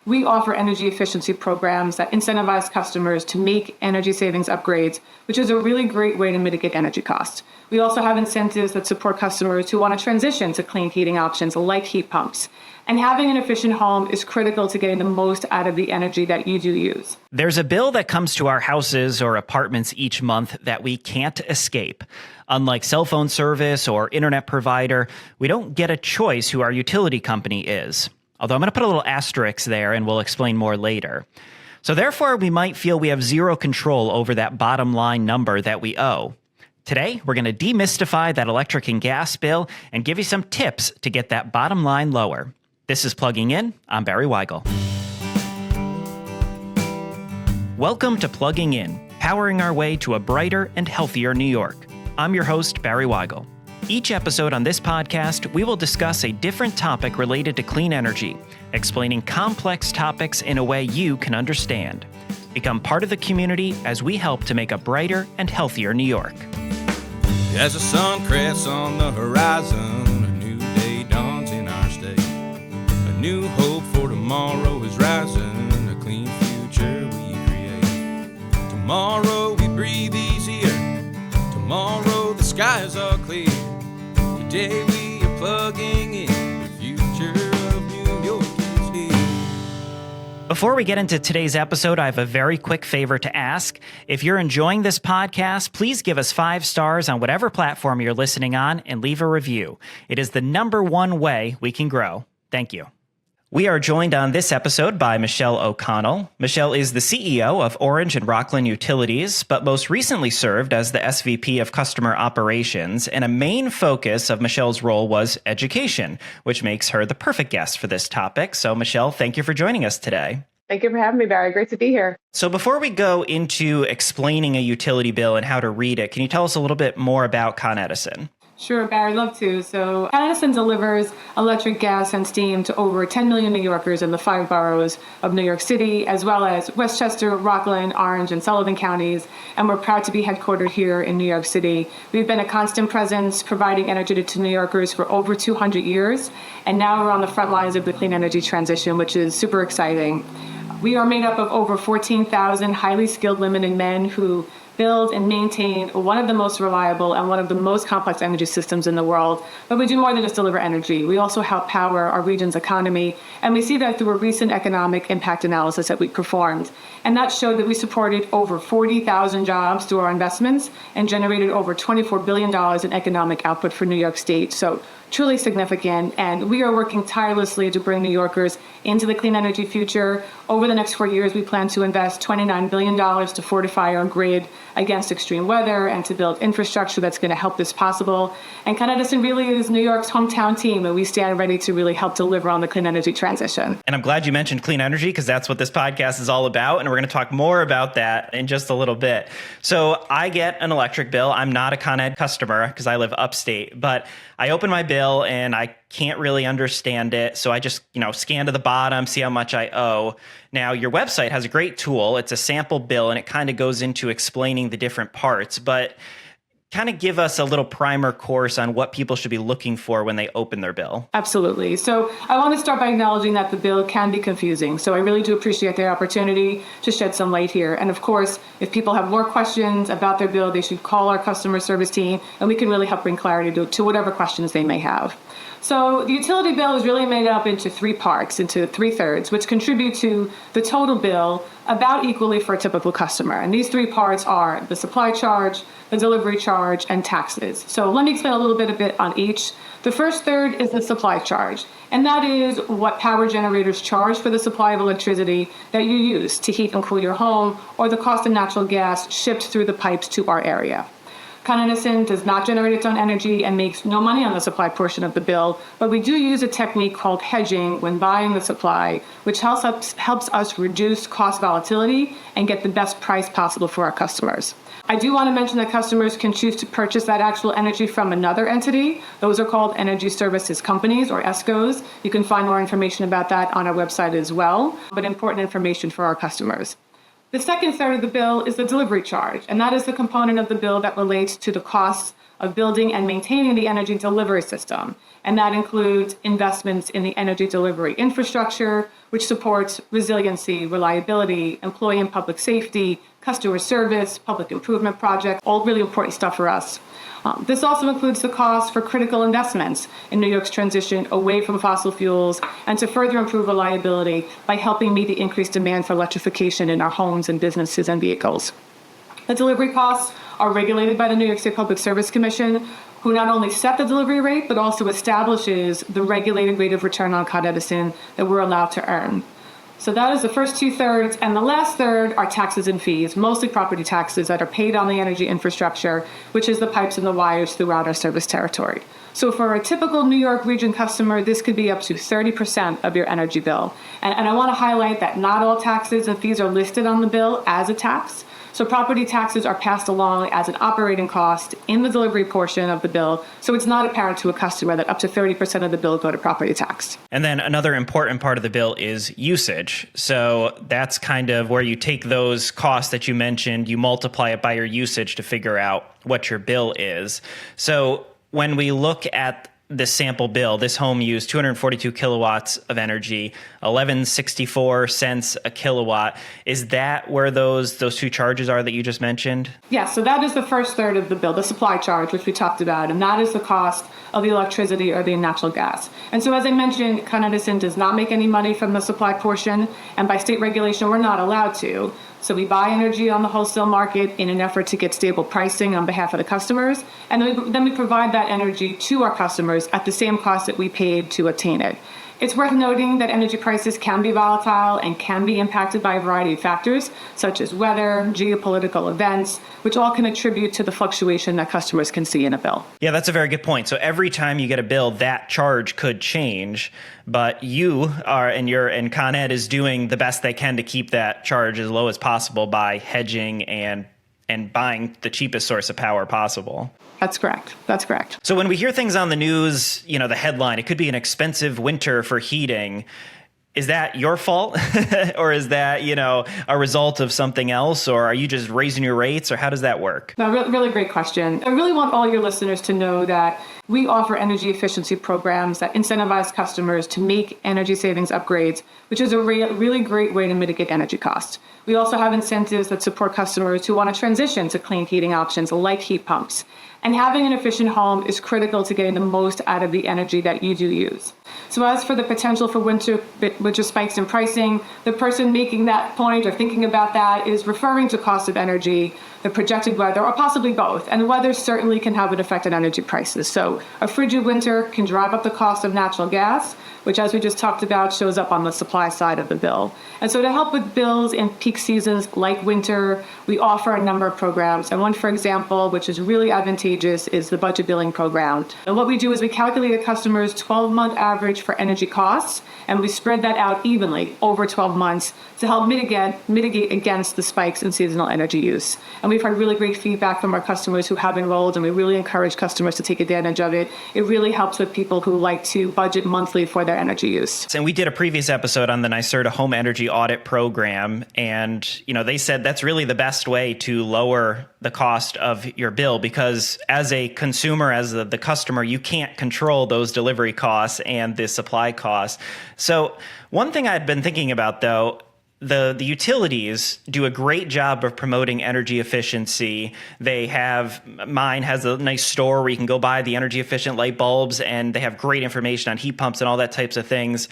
we offer energy efficiency programs that incentivize customers to make energy savings upgrades, which is a really great way to mitigate energy costs. We also have incentives that support customers who want to transition to clean heating options like heat pumps. And having an efficient home is critical to getting the most out of the energy that you do use. There's a bill that comes to our houses or apartments each month that we can't escape. Unlike cell phone service or internet provider, we don't get a choice who our utility company is. Although I'm going to put a little asterisk there and we'll explain more later. So therefore, we might feel we have zero control over that bottom line number that we owe. Today, we're going to demystify that electric and gas bill and give you some tips to get that bottom line lower. This is Plugging In. I'm Barry Wygel. Welcome to Plugging In, powering our way to a brighter and healthier New York. I'm your host, Barry Wygel. Each episode on this podcast, we will discuss a different topic related to clean energy, explaining complex topics in a way you can understand. Become part of the community as we help to make a brighter and healthier New York. As the sun crests on the horizon, a new day dawns in our state. A new hope for tomorrow is rising, a clean future we create. Tomorrow we breathe easier, tomorrow the skies are clear. Today we are plugging in, the future of New York is here. Before we get into today's episode, I have a very quick favor to ask. If you're enjoying this podcast, please give us 5 stars on whatever platform you're listening on and leave a review. It is the #1 way we can grow. Thank you. We are joined on this episode by Michele O'Connell. Michele is the CEO of Orange and Rockland Utilities, but most recently served as the SVP of Customer Operations, and a main focus of Michele's role was education, which makes her the perfect guest for this topic. So Michele, thank you for joining us today. Thank you for having me, Barry. Great to be here. So before we go into explaining a utility bill and how to read it, can you tell us a little bit more about Con Edison? Sure, Barry, love to. So Con Edison delivers electric, gas, and steam to over 10 million New Yorkers in the 5 boroughs of New York City, as well as Westchester, Rockland, Orange, and Sullivan counties. And we're proud to be headquartered here in New York City. We've been a constant presence providing energy to New Yorkers for over 200 years. And now we're on the front lines of the clean energy transition, which is super exciting. We are made up of over 14,000 highly skilled women and men who build and maintain one of the most reliable and one of the most complex energy systems in the world. But we do more than just deliver energy. We also help power our region's economy. And we see that through a recent economic impact analysis that we performed. And that showed that we supported over 40,000 jobs through our investments and generated over $24 billion in economic output for New York State. So truly significant, and we are working tirelessly to bring New Yorkers into the clean energy future. Over the next 4 years, we plan to invest $29 billion to fortify our grid against extreme weather and to build infrastructure that's going to help this possible. And Con Edison really is New York's hometown team, and we stand ready to really help deliver on the clean energy transition. And I'm glad you mentioned clean energy because that's what this podcast is all about, and we're going to talk more about that in just a little bit. So I get an electric bill. I'm not a Con Ed customer because I live upstate, but I open my bill and I can't really understand it. So I just, scan to the bottom, see how much I owe. Now, your website has a great tool. It's a sample bill and it kind of goes into explaining the different parts, but kind of give us a little primer course on what people should be looking for when they open their bill. Absolutely. So I want to start by acknowledging that the bill can be confusing. So I really do appreciate the opportunity to shed some light here. And of course, if people have more questions about their bill, they should call our customer service team and we can really help bring clarity to whatever questions they may have. So the utility bill is really made up into 3 parts, into 3/3, which contribute to the total bill about equally for a typical customer. And these 3 parts are the supply charge, the delivery charge, and taxes. So let me explain a little bit on each. The first third is the supply charge, and that is what power generators charge for the supply of electricity that you use to heat and cool your home, or the cost of natural gas shipped through the pipes to our area. Con Edison does not generate its own energy and makes no money on the supply portion of the bill, but we do use a technique called hedging when buying the supply, which helps us reduce cost volatility and get the best price possible for our customers. I do want to mention that customers can choose to purchase that actual energy from another entity. Those are called energy services companies, or ESCOs. You can find more information about that on our website as well, but important information for our customers. The second third of the bill is the delivery charge, and that is the component of the bill that relates to the costs of building and maintaining the energy delivery system. And that includes investments in the energy delivery infrastructure, which supports resiliency, reliability, employee and public safety, customer service, public improvement projects, all really important stuff for us. This also includes the cost for critical investments in New York's transition away from fossil fuels and to further improve reliability by helping meet the increased demand for electrification in our homes and businesses and vehicles. The delivery costs are regulated by the New York State Public Service Commission, who not only set the delivery rate, but also establishes the regulated rate of return on Con Edison that we're allowed to earn. So that is the first 2/3, and the last third are taxes and fees, mostly property taxes that are paid on the energy infrastructure, which is the pipes and the wires throughout our service territory. So for a typical New York region customer, this could be up to 30% of your energy bill. And I want to highlight that not all taxes and fees are listed on the bill as a tax. So property taxes are passed along as an operating cost in the delivery portion of the bill. So it's not apparent to a customer that up to 30% of the bill go to property tax. And then another important part of the bill is usage. So that's kind of where you take those costs that you mentioned, you multiply it by your usage to figure out what your bill is. So when we look at this sample bill, this home used 242 kilowatts of energy, 11.64 cents a kilowatt. Is that where those two charges are that you just mentioned? Yes, so that is the first third of the bill, the supply charge, which we talked about, and that is the cost of the electricity or the natural gas. And so as I mentioned, Con Edison does not make any money from the supply portion, and by state regulation, we're not allowed to. So we buy energy on the wholesale market in an effort to get stable pricing on behalf of the customers, and then we provide that energy to our customers at the same cost that we paid to obtain it. It's worth noting that energy prices can be volatile and can be impacted by a variety of factors, such as weather, geopolitical events, which all can attribute to the fluctuation that customers can see in a bill. Yeah, that's a very good point. So every time you get a bill, that charge could change, but you are, and Con Ed is doing the best they can to keep that charge as low as possible by hedging and buying the cheapest source of power possible. That's correct. That's correct. So when we hear things on the news, the headline, it could be an expensive winter for heating. Is that your fault? Or is that, a result of something else? Or are you just raising your rates? Or how does that work? No, really great question. I really want all your listeners to know that we offer energy efficiency programs that incentivize customers to make energy savings upgrades, which is a really great way to mitigate energy costs. We also have incentives that support customers who want to transition to clean heating options like heat pumps. And having an efficient home is critical to getting the most out of the energy that you do use. So as for the potential for winter spikes in pricing, the person making that point or thinking about that is referring to cost of energy, the projected weather, or possibly both. And weather certainly can have an effect on energy prices. So a frigid winter can drive up the cost of natural gas, which, as we just talked about, shows up on the supply side of the bill. And so to help with bills in peak seasons like winter, we offer a number of programs. And one, for example, which is really advantageous, is the budget billing program. And what we do is we calculate a customer's 12-month average for energy costs, and we spread that out evenly over 12 months to help mitigate against the spikes in seasonal energy use. And we've heard really great feedback from our customers who have enrolled, and we really encourage customers to take advantage of it. It really helps with people who like to budget monthly for their energy use. And we did a previous episode on the NYSERDA Home Energy Audit Program, and they said that's really the best way to lower the cost of your bill, because as a consumer, as the customer, you can't control those delivery costs and the supply costs. So one thing I'd been thinking about, though, the utilities do a great job of promoting energy efficiency. Mine has a nice store where you can go buy the energy efficient light bulbs, and they have great information on heat pumps and all that types of things.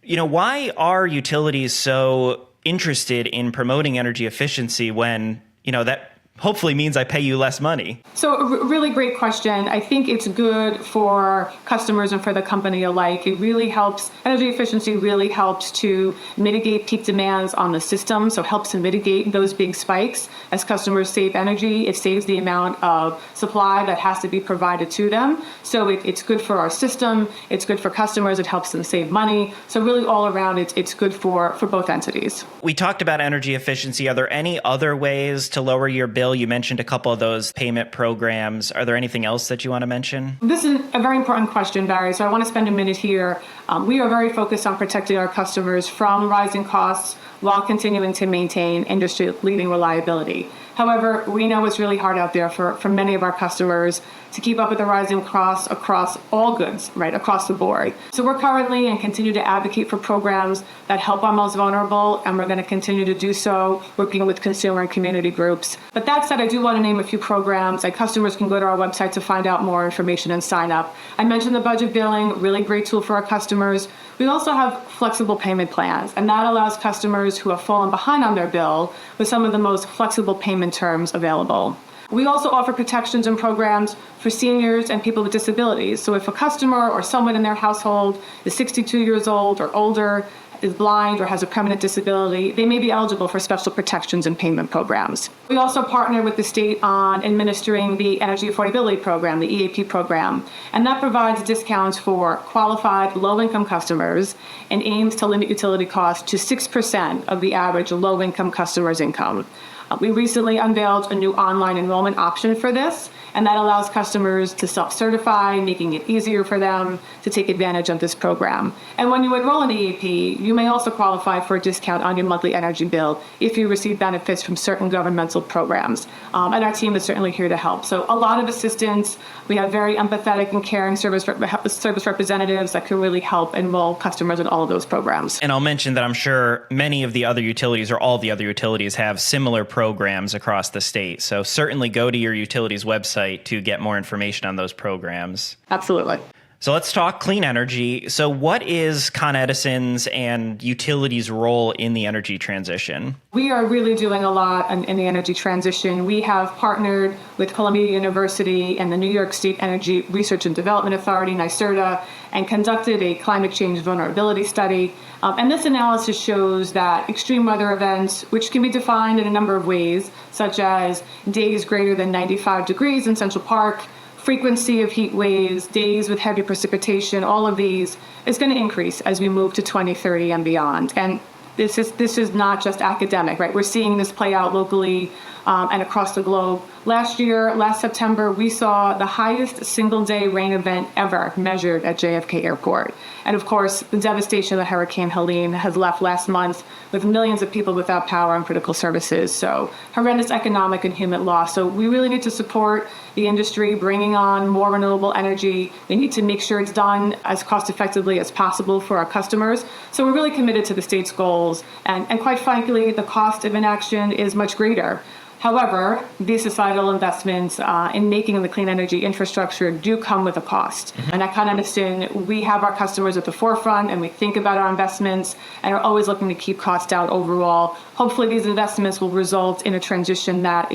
Why are utilities so interested in promoting energy efficiency when, that hopefully means I pay you less money? So a really great question. I think it's good for customers and for the company alike. It really helps, energy efficiency really helps to mitigate peak demands on the system, so helps to mitigate those big spikes. As customers save energy, it saves the amount of supply that has to be provided to them. So it's good for our system, it's good for customers, it helps them save money. So really all around, it's good for both entities. We talked about energy efficiency. Are there any other ways to lower your bill? You mentioned a couple of those payment programs. Are there anything else that you want to mention? This is a very important question, Barry, so I want to spend a minute here We are very focused on protecting our customers from rising costs while continuing to maintain industry-leading reliability. However, we know it's really hard out there for many of our customers to keep up with the rising costs across all goods, right, across the board. So we're currently and continue to advocate for programs that help our most vulnerable, and we're going to continue to do so, working with consumer and community groups. But that said, I do want to name a few programs, and customers can go to our website to find out more information and sign up. I mentioned the budget billing, really great tool for our customers. We also have flexible payment plans, and that allows customers who have fallen behind on their bill with some of the most flexible payment terms available. We also offer protections and programs for seniors and people with disabilities. So if a customer or someone in their household is 62 years old or older, is blind or has a permanent disability, they may be eligible for special protections and payment programs. We also partner with the state on administering the Energy Affordability Program, the EAP program, and that provides discounts for qualified low-income customers and aims to limit utility costs to 6% of the average low-income customer's income. We recently unveiled a new online enrollment option for this, and that allows customers to self-certify, making it easier for them to take advantage of this program. And when you enroll in EAP, you may also qualify for a discount on your monthly energy bill if you receive benefits from certain governmental programs. And our team is certainly here to help. So a lot of assistance. We have very empathetic and caring service representatives that can really help enroll customers in all of those programs. And I'll mention that I'm sure many of the other utilities or all the other utilities have similar programs across the state. So certainly go to your utility's website to get more information on those programs. Absolutely. So let's talk clean energy. So what is Con Edison's and utilities' role in the energy transition? We are really doing a lot in the energy transition. We have partnered with Columbia University and the New York State Energy Research and Development Authority, NYSERDA, and conducted a climate change vulnerability study. And this analysis shows that extreme weather events, which can be defined in a number of ways, such as days greater than 95 degrees in Central Park, frequency of heat waves, days with heavy precipitation, all of these is going to increase as we move to 2030 and beyond. And this is not just academic, right? We're seeing this play out locally and across the globe. Last September, we saw the highest single-day rain event ever measured at JFK Airport. And of course, the devastation that Hurricane Helene has left last month with millions of people without power and critical services. So horrendous economic and human loss. So we really need to support the industry bringing on more renewable energy. We need to make sure it's done as cost effectively as possible for our customers. So we're really committed to the state's goals. And quite frankly, the cost of inaction is much greater. However, these societal investments in making the clean energy infrastructure do come with a cost. And at Con Edison, we have our customers at the forefront, and we think about our investments and are always looking to keep costs down overall. Hopefully, these investments will result in a transition that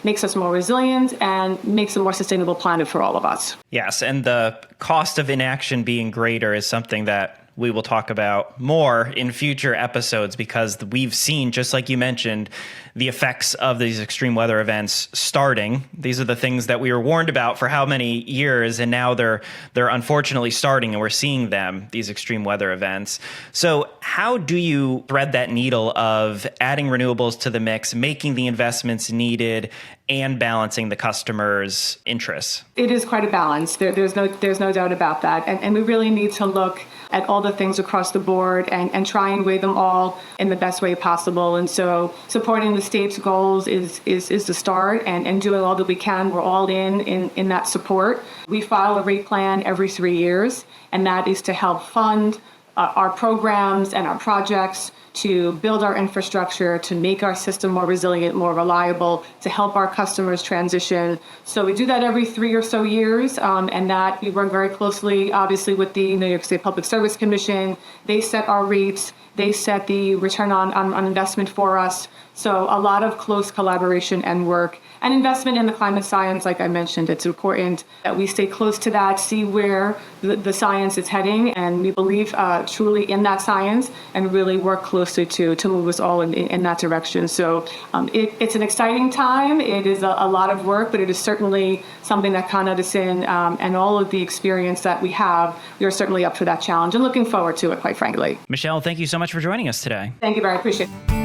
makes us more resilient and makes a more sustainable planet for all of us. Yes, and the cost of inaction being greater is something that we will talk about more in future episodes, because we've seen, just like you mentioned, the effects of these extreme weather events starting. These are the things that we were warned about for how many years, and now they're unfortunately starting, and we're seeing them, these extreme weather events. So how do you thread that needle of adding renewables to the mix, making the investments needed, and balancing the customer's interests? It is quite a balance. There's no doubt about that. And we really need to look at all the things across the board and try and weigh them all in the best way possible. And so supporting the state's goals is the start, and doing all that we can. We're all in that support. We file a rate plan every 3 years, and that is to help fund our programs and our projects, to build our infrastructure, to make our system more resilient, more reliable, to help our customers transition. So we do that every 3 or so years, and that we work very closely, obviously, with the New York State Public Service Commission. They set our rates. They set the return on investment for us. So a lot of close collaboration and work. And investment in the climate science, like I mentioned, it's important that we stay close to that, see where the science is heading, and we believe truly in that science, and really work closely to move us all in that direction. So it's an exciting time. It is a lot of work, but it is certainly something that Con Edison and all of the experience that we have, we are certainly up for that challenge and looking forward to it, quite frankly. Michele, thank you so much for joining us today. Thank you, Barry. I appreciate it.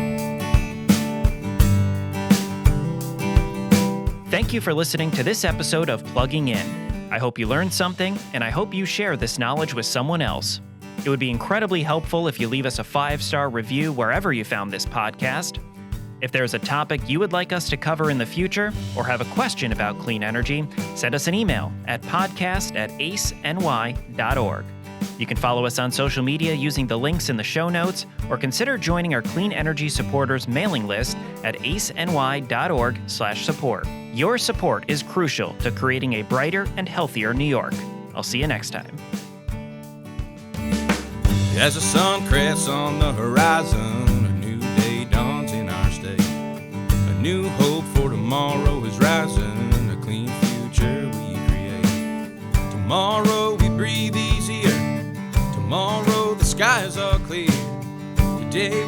Thank you for listening to this episode of Plugging In. I hope you learned something, and I hope you share this knowledge with someone else. It would be incredibly helpful if you leave us a 5-star review wherever you found this podcast. If there's a topic you would like us to cover in the future or have a question about clean energy, send us an email at podcast@aceny.org. You can follow us on social media using the links in the show notes, or consider joining our Clean Energy Supporters mailing list at aceny.org/support. Your support is crucial to creating a brighter and healthier New York. I'll see you next time. As the sun crests on the horizon, a new day dawns in our state. A new hope for tomorrow is rising, a clean future we create. Tomorrow we breathe easier, tomorrow the skies are clear. Today